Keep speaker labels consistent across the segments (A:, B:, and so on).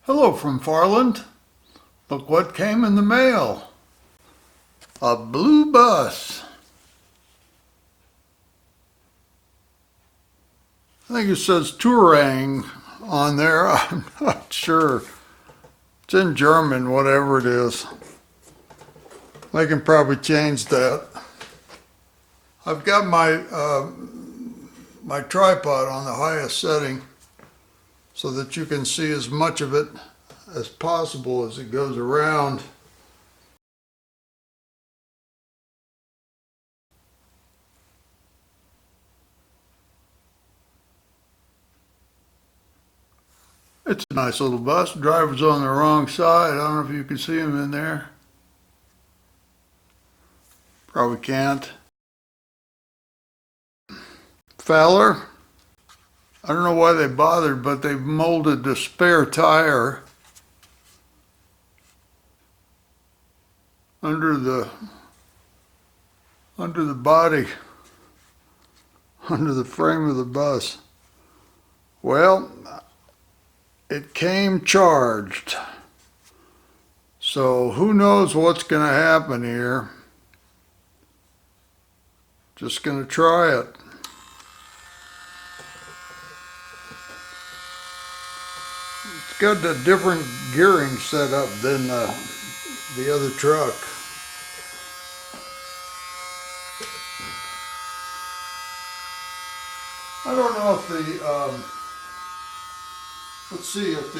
A: Hello from Farland. Look what came in the mail. A blue bus. I think it says Tourang on there. I'm not sure. It's in German, whatever it is. They can probably change that. I've got my my tripod on the highest setting so that you can see as much of it as possible as it goes around. It's a nice little bus. Driver's on the wrong side. I don't know if you can see him in there. Probably can't. Faller. I don't know why they bothered, but they've molded the spare tire under the body, under the frame of the bus. Well, it came charged. So who knows what's going to happen here. Just going to try it. It's got a different gearing setup than the other truck. I don't know if the, let's see if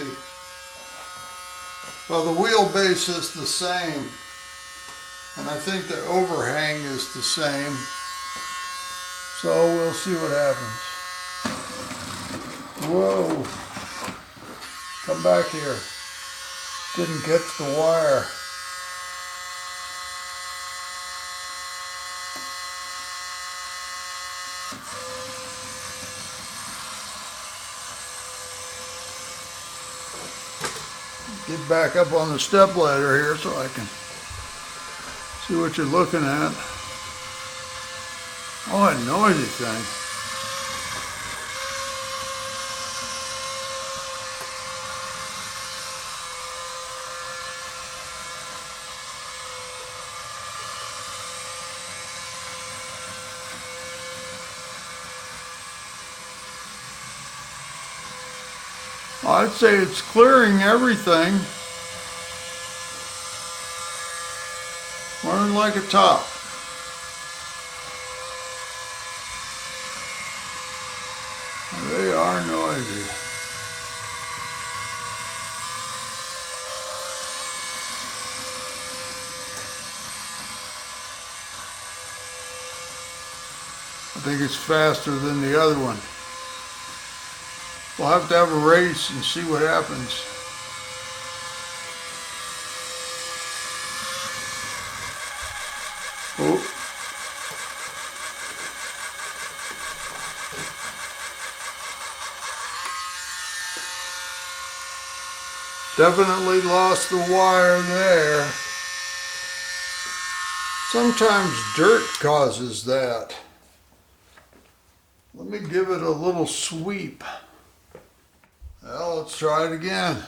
A: well, the wheelbase is the same, and I think the overhang is the same, so we'll see what happens. Whoa, come back here. Didn't catch the wire. Get back up on the step ladder here so I can see what you're looking at. Oh, a noisy thing. I'd say it's clearing everything. Running like a top. They are noisy. I think it's faster than the other one. We'll have to have a race and see what happens. Oh. Definitely lost the wire there. Sometimes dirt causes that. Let me give it a little sweep. Well, let's try it again.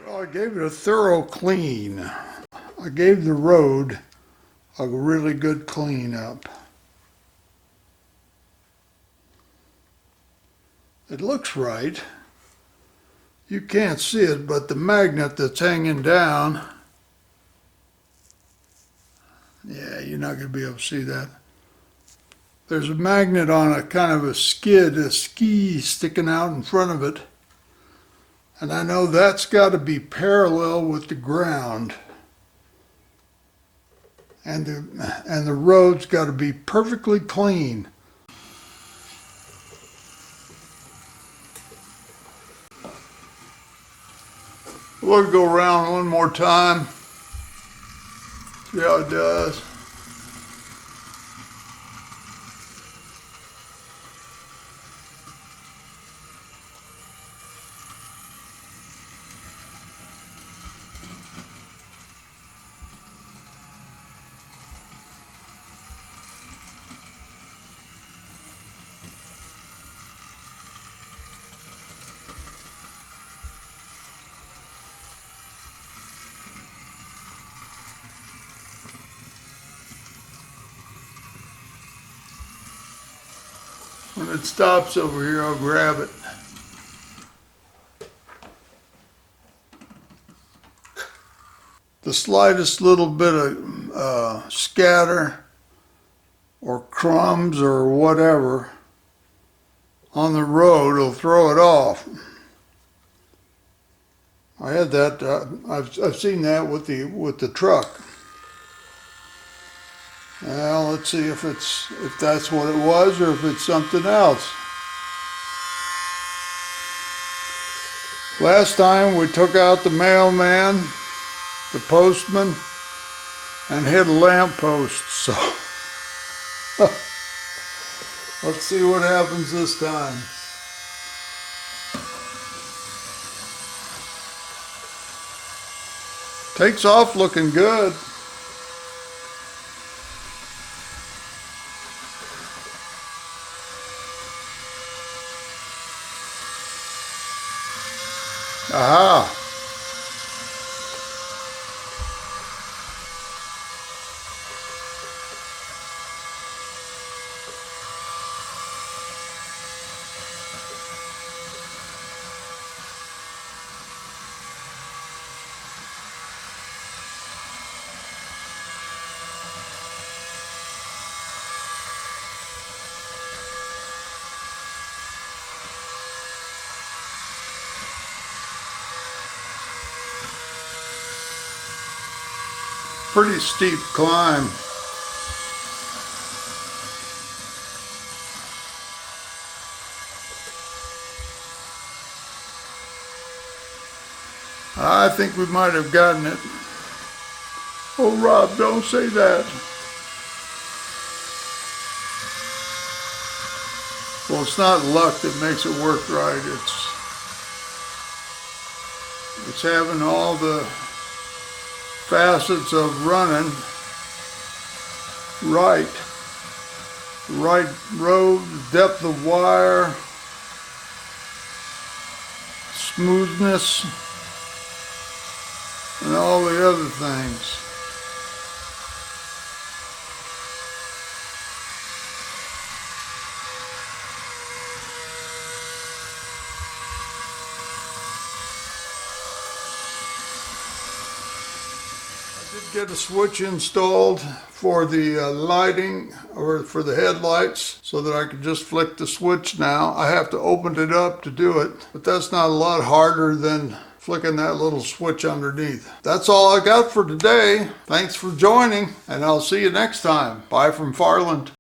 A: Well, I gave it a thorough clean. I gave the road a really good clean up. It looks right. You can't see it, but the magnet that's hanging down, yeah, you're not going to be able to see that. There's a magnet on a kind of a skid, a ski sticking out in front of it. And I know that's got to be parallel with the ground. And the road's got to be perfectly clean. We'll go around one more time. See how it does. When it stops over here, I'll grab it. The slightest little bit of scatter or crumbs or whatever on the road will throw it off. I had that. I've seen that with the truck. Well, let's see if that's what it was or if it's something else. Last time we took out the mailman, the postman, and hit a lamppost. So let's see what happens this time. Takes off looking good. Aha! Pretty steep climb. I think we might have gotten it. Oh, Rob, don't say that. Well, it's not luck that makes it work right. It's having all the facets of running right road, depth of wire, smoothness, and all the other things. Get a switch installed for the lighting or for the headlights so that I can just flick the switch now. I have to open it up to do it, but that's not a lot harder than flicking that little switch underneath. That's all I got for today. Thanks for joining, and I'll see you next time. Bye from Farland.